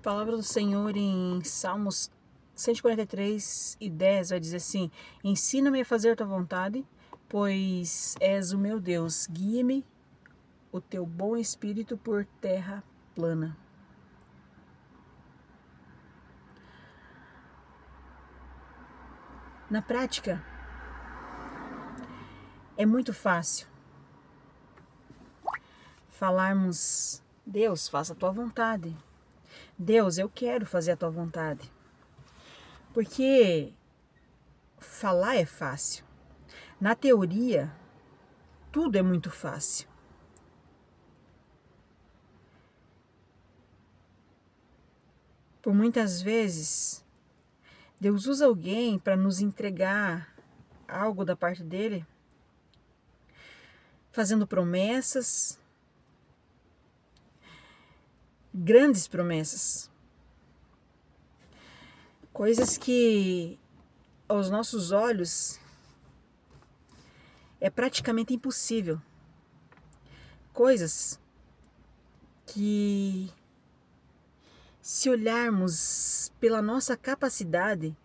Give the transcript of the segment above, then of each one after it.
palavra do Senhor em Salmos 143:10 vai dizer assim: ensina-me a fazer tua vontade, pois és o meu Deus. Guia-me o teu bom espírito por terra plana. Na prática, é muito fácil falarmos: Deus, faça a tua vontade. Deus, eu quero fazer a tua vontade. Porque falar é fácil. Na teoria, tudo é muito fácil. Por muitas vezes, Deus usa alguém para nos entregar algo da parte dele, fazendo promessas, grandes promessas, coisas que aos nossos olhos é praticamente impossível, coisas que, se olharmos pela nossa capacidade,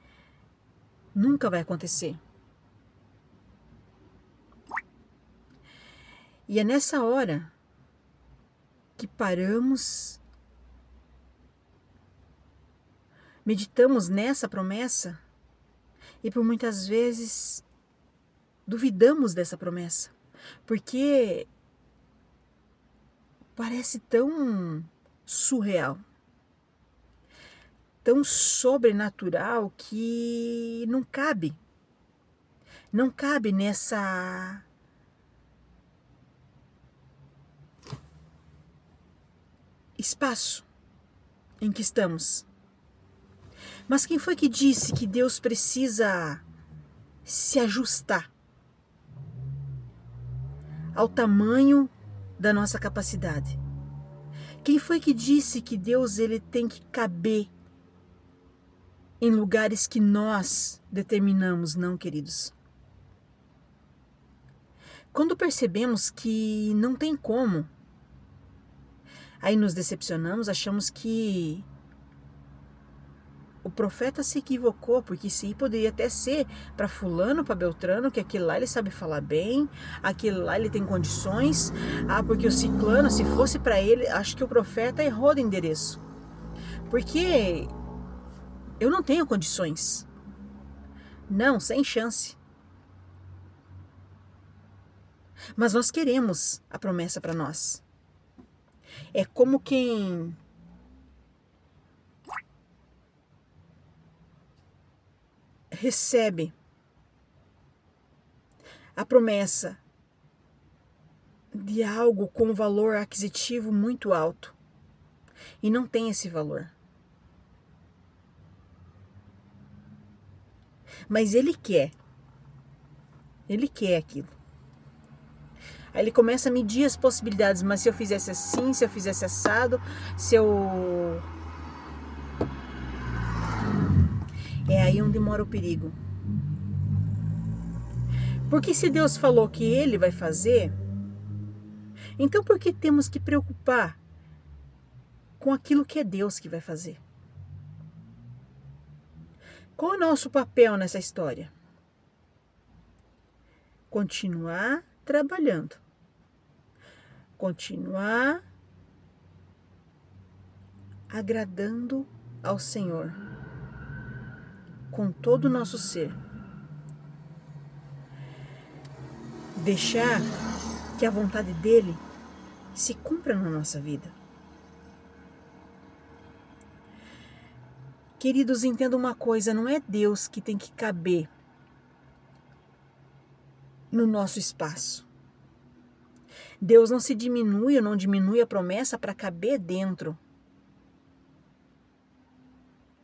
nunca vai acontecer. E é nessa hora que paramos, meditamos nessa promessa e por muitas vezes duvidamos dessa promessa, porque parece tão surreal, tão sobrenatural que não cabe nessa espaço em que estamos. Mas quem foi que disse que Deus precisa se ajustar ao tamanho da nossa capacidade? Quem foi que disse que Deus ele tem que caber em lugares que nós determinamos? Não, queridos. Quando percebemos que não tem como, aí nos decepcionamos, achamos que o profeta se equivocou, porque isso aí poderia até ser para fulano, para Beltrano, que aquele lá ele sabe falar bem, aquele lá ele tem condições, porque o ciclano, se fosse para ele, acho que o profeta errou de endereço, porque eu não tenho condições, não, sem chance. Mas nós queremos a promessa para nós. É como quem recebe a promessa de algo com valor aquisitivo muito alto e não tem esse valor. Mas ele quer aquilo. Aí ele começa a medir as possibilidades, mas se eu fizesse assim, se eu fizesse assado, se eu... É aí onde mora o perigo. Porque se Deus falou que ele vai fazer, então por que temos que preocupar com aquilo que é Deus que vai fazer? Qual é o nosso papel nessa história? Continuar trabalhando. Continuar agradando ao Senhor com todo o nosso ser. Deixar que a vontade dele se cumpra na nossa vida. Queridos, entendam uma coisa, não é Deus que tem que caber no nosso espaço. Deus não se diminui ou não diminui a promessa para caber dentro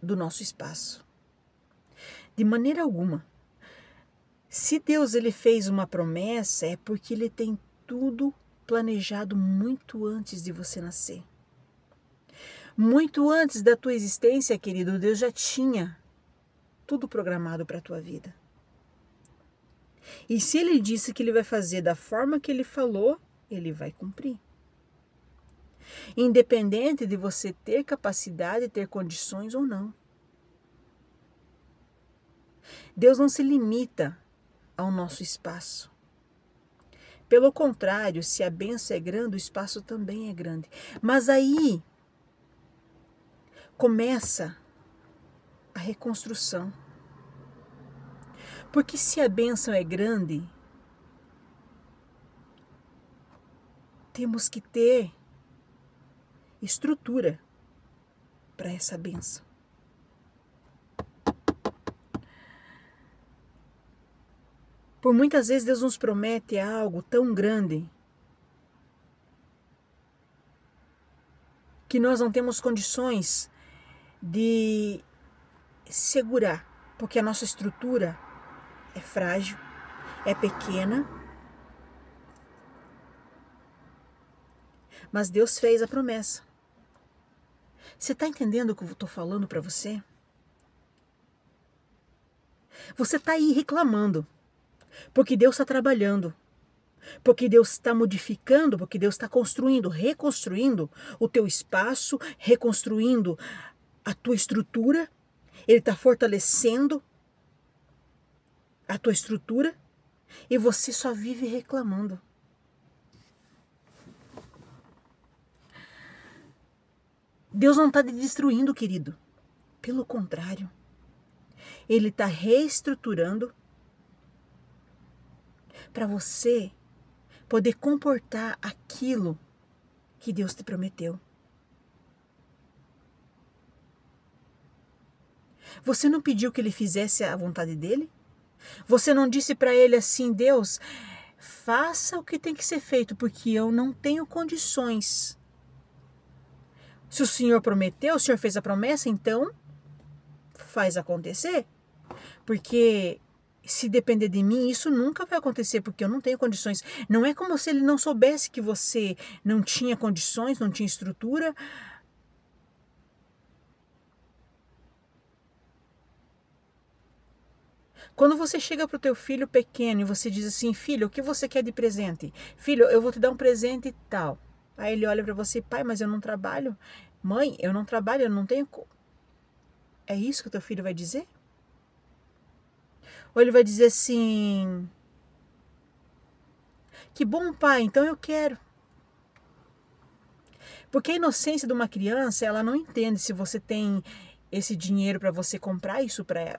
do nosso espaço. De maneira alguma. Se Deus ele fez uma promessa, é porque ele tem tudo planejado muito antes de você nascer. Muito antes da tua existência, querido, Deus já tinha tudo programado para a tua vida. E se ele disse que ele vai fazer da forma que ele falou, ele vai cumprir. independente de você ter capacidade, ter condições ou não. Deus não se limita ao nosso espaço. Pelo contrário, se a bênção é grande, o espaço também é grande. Mas aí começa a reconstrução. Porque se a bênção é grande, temos que ter estrutura para essa bênção. Por muitas vezes Deus nos promete algo tão grande que nós não temos condições de segurar, porque a nossa estrutura é frágil, é pequena, mas Deus fez a promessa. Você está entendendo o que eu estou falando para você? Você está aí reclamando, porque Deus está trabalhando, porque Deus está modificando, porque Deus está construindo, reconstruindo o teu espaço, reconstruindo a tua estrutura, Ele está fortalecendo a tua estrutura e você só vive reclamando. Deus não está te destruindo, querido. Pelo contrário, Ele está reestruturando para você poder comportar aquilo que Deus te prometeu. Você não pediu que Ele fizesse a vontade dEle? Você não disse para Ele assim, Deus, faça o que tem que ser feito, porque eu não tenho condições. Se o Senhor prometeu, o Senhor fez a promessa, então faz acontecer. Porque se depender de mim, isso nunca vai acontecer, porque eu não tenho condições. Não é como se Ele não soubesse que você não tinha condições, não tinha estrutura. Quando você chega para o teu filho pequeno e você diz assim, filho, o que você quer de presente? Filho, eu vou te dar um presente e tal. Aí ele olha para você, pai, mas eu não trabalho. Mãe, eu não trabalho, eu não tenho... É isso que o teu filho vai dizer? Ou ele vai dizer assim, que bom, pai, então eu quero. Porque a inocência de uma criança, ela não entende se você tem esse dinheiro para você comprar isso para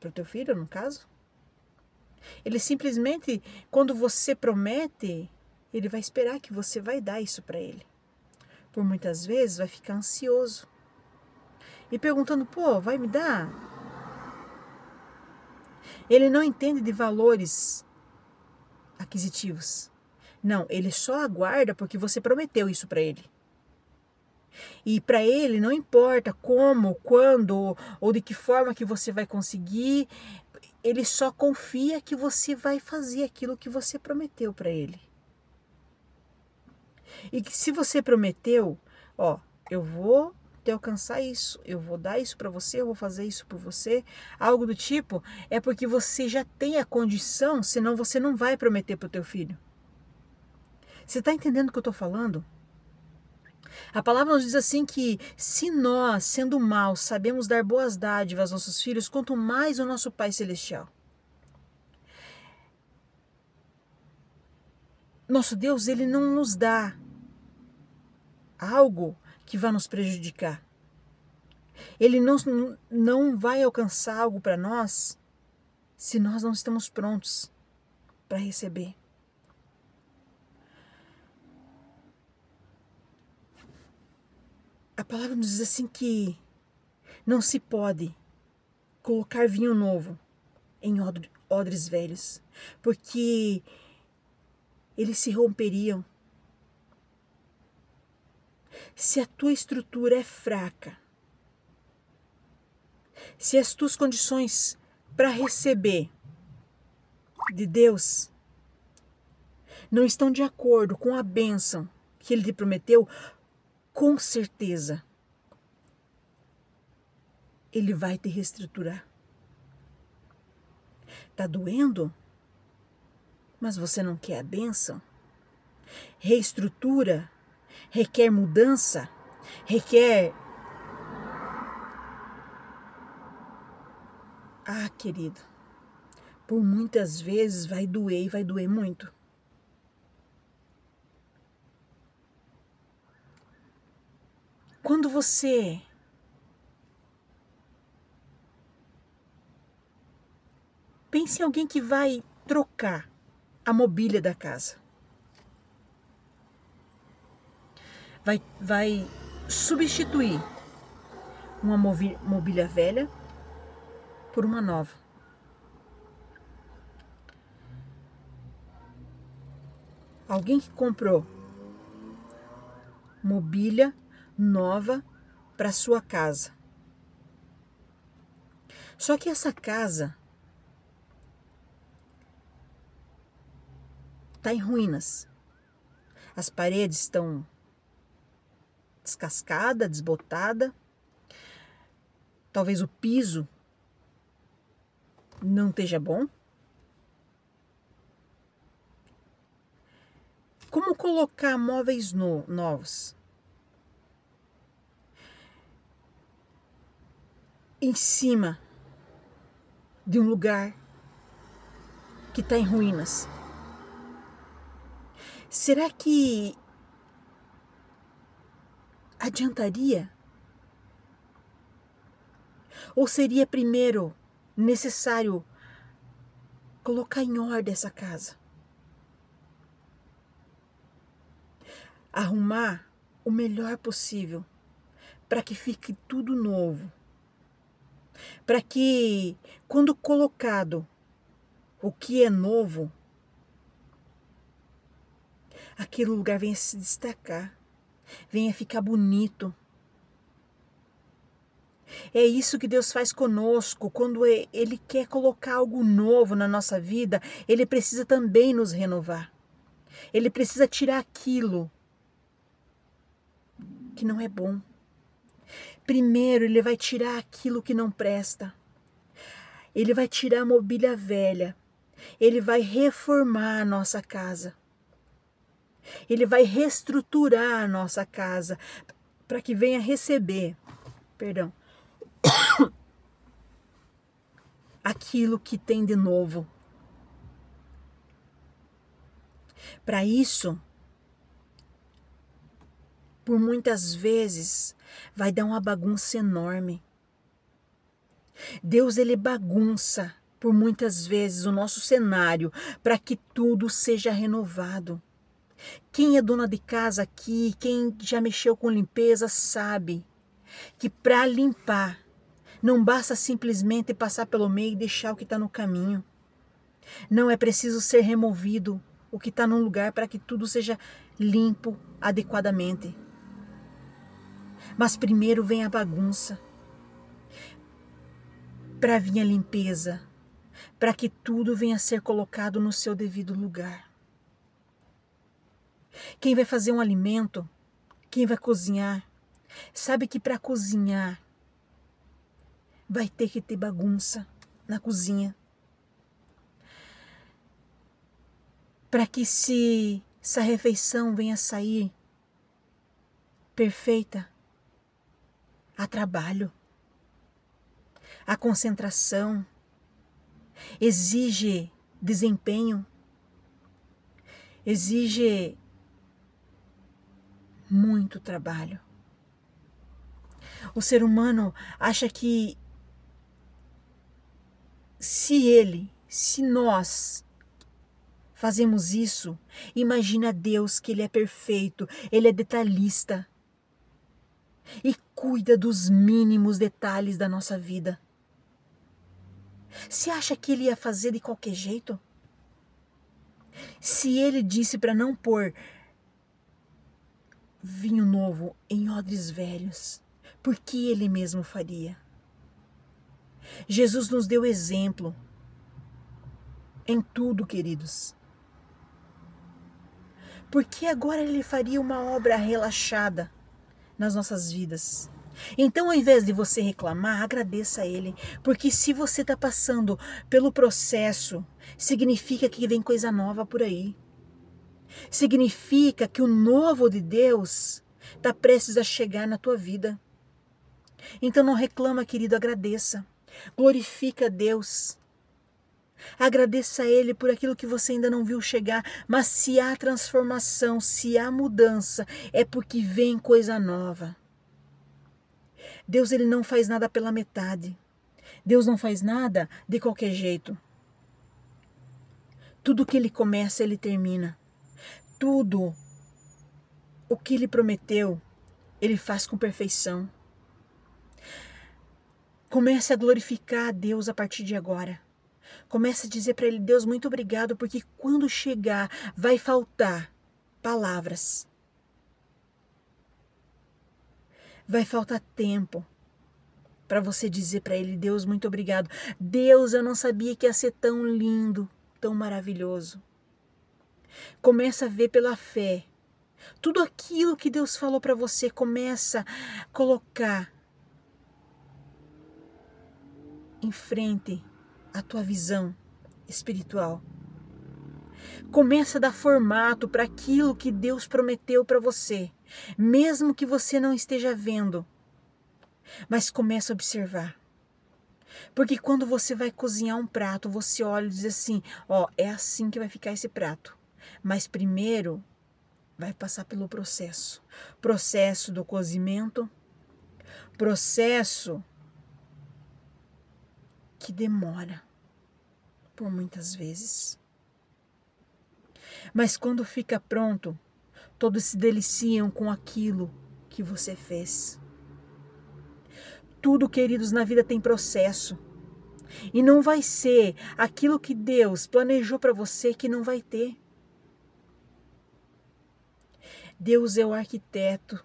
o teu filho, no caso. Ele simplesmente, quando você promete, ele vai esperar que você vai dar isso para ele. Por muitas vezes vai ficar ansioso. E perguntando, pô, vai me dar? Ele não entende de valores aquisitivos. Não, ele só aguarda porque você prometeu isso para ele. E para ele não importa como, quando ou de que forma que você vai conseguir, ele só confia que você vai fazer aquilo que você prometeu para ele. E que se você prometeu, ó, eu vou te alcançar isso, eu vou dar isso para você, eu vou fazer isso por você, algo do tipo, é porque você já tem a condição, senão você não vai prometer para o teu filho. Você está entendendo o que eu estou falando? A palavra nos diz assim que se nós, sendo maus, sabemos dar boas dádivas aos nossos filhos, quanto mais o nosso Pai Celestial. Nosso Deus, Ele não nos dá algo que vai nos prejudicar. Ele não vai alcançar algo para nós se nós não estamos prontos para receber. A palavra nos diz assim que não se pode colocar vinho novo em odres velhos, porque eles se romperiam. Se a tua estrutura é fraca, se as tuas condições para receber de Deus não estão de acordo com a bênção que Ele te prometeu, com certeza Ele vai te reestruturar. Tá doendo? Mas você não quer a bênção? Reestrutura requer mudança, requer... Ah, querido, por muitas vezes vai doer e vai doer muito. Quando você pensa em alguém que vai trocar a mobília da casa, vai substituir uma mobília velha por uma nova. Alguém que comprou mobília nova para sua casa. Só que essa casa está em ruínas. As paredes estão descascadas, desbotadas. Talvez o piso não esteja bom. Como colocar móveis novos em cima de um lugar que está em ruínas? Será que adiantaria? Ou seria primeiro necessário colocar em ordem essa casa? Arrumar o melhor possível para que fique tudo novo. Para que, quando colocado o que é novo, aquele lugar venha se destacar, venha ficar bonito. É isso que Deus faz conosco. Quando Ele quer colocar algo novo na nossa vida, Ele precisa também nos renovar. Ele precisa tirar aquilo que não é bom. Primeiro, Ele vai tirar aquilo que não presta. Ele vai tirar a mobília velha. Ele vai reformar a nossa casa. Ele vai reestruturar a nossa casa para que venha receber, aquilo que tem de novo. Para isso, por muitas vezes, vai dar uma bagunça enorme. Deus, Ele bagunça por muitas vezes o nosso cenário para que tudo seja renovado. Quem é dona de casa aqui, quem já mexeu com limpeza, sabe que para limpar não basta simplesmente passar pelo meio e deixar o que está no caminho. Não, é preciso ser removido o que está no lugar para que tudo seja limpo adequadamente. Mas primeiro vem a bagunça, para vir a limpeza, para que tudo venha a ser colocado no seu devido lugar. Quem vai fazer um alimento, quem vai cozinhar, sabe que para cozinhar vai ter que ter bagunça na cozinha. Para que essa refeição venha a sair perfeita, há trabalho, há concentração, exige desempenho, exige muito trabalho. O ser humano acha que se nós fazemos isso, imagina Deus, que Ele é perfeito, Ele é detalhista e cuida dos mínimos detalhes da nossa vida. Você acha que Ele ia fazer de qualquer jeito? Se Ele disse para não pôr vinho novo em odres velhos, por que Ele mesmo faria? Jesus nos deu exemplo em tudo, queridos. Por que agora Ele faria uma obra relaxada nas nossas vidas? Então, ao invés de você reclamar, agradeça a Ele, porque se você está passando pelo processo, significa que vem coisa nova por aí. Significa que o novo de Deus está prestes a chegar na tua vida. Então não reclama, querido, agradeça. Glorifica a Deus. Agradeça a Ele por aquilo que você ainda não viu chegar. Mas se há transformação, se há mudança, é porque vem coisa nova. Deus, Ele não faz nada pela metade. Deus não faz nada de qualquer jeito. Tudo que Ele começa, Ele termina. Tudo o que Ele prometeu, Ele faz com perfeição. Comece a glorificar a Deus a partir de agora. Comece a dizer para Ele: Deus, muito obrigado, porque quando chegar vai faltar palavras. Vai faltar tempo para você dizer para Ele: Deus, muito obrigado. Deus, eu não sabia que ia ser tão lindo, tão maravilhoso. Começa a ver pela fé. Tudo aquilo que Deus falou para você, começa a colocar em frente a tua visão espiritual. Começa a dar formato para aquilo que Deus prometeu para você, mesmo que você não esteja vendo. Mas começa a observar. Porque quando você vai cozinhar um prato, você olha e diz assim: ó, é assim que vai ficar esse prato. Mas primeiro vai passar pelo processo. Processo do cozimento, processo que demora por muitas vezes. Mas quando fica pronto, todos se deliciam com aquilo que você fez. Tudo, queridos, na vida tem processo. E não vai ser aquilo que Deus planejou para você que não vai ter. Deus é o arquiteto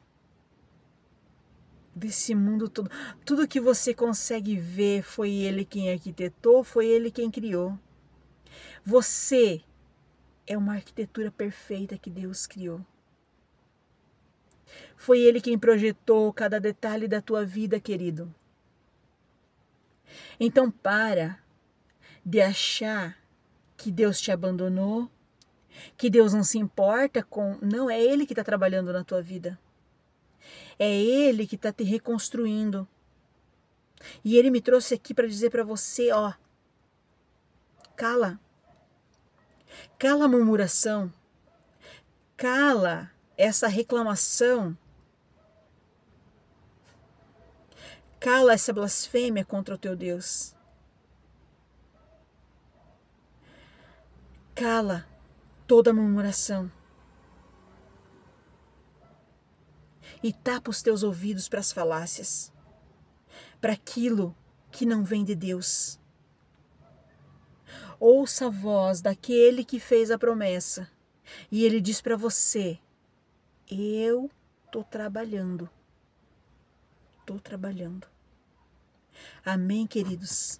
desse mundo todo. Tudo que você consegue ver foi Ele quem arquitetou, foi Ele quem criou. Você é uma arquitetura perfeita que Deus criou. Foi Ele quem projetou cada detalhe da tua vida, querido. Então para de achar que Deus te abandonou, que Deus não se importa com... Não, é Ele que está trabalhando na tua vida. É Ele que está te reconstruindo. E Ele me trouxe aqui para dizer para você, ó, cala. Cala a murmuração. Cala essa reclamação. Cala essa blasfêmia contra o teu Deus. Cala toda murmuração. E tapa os teus ouvidos para as falácias, para aquilo que não vem de Deus. Ouça a voz daquele que fez a promessa. E ele diz para você: eu estou trabalhando. Estou trabalhando. Amém, queridos?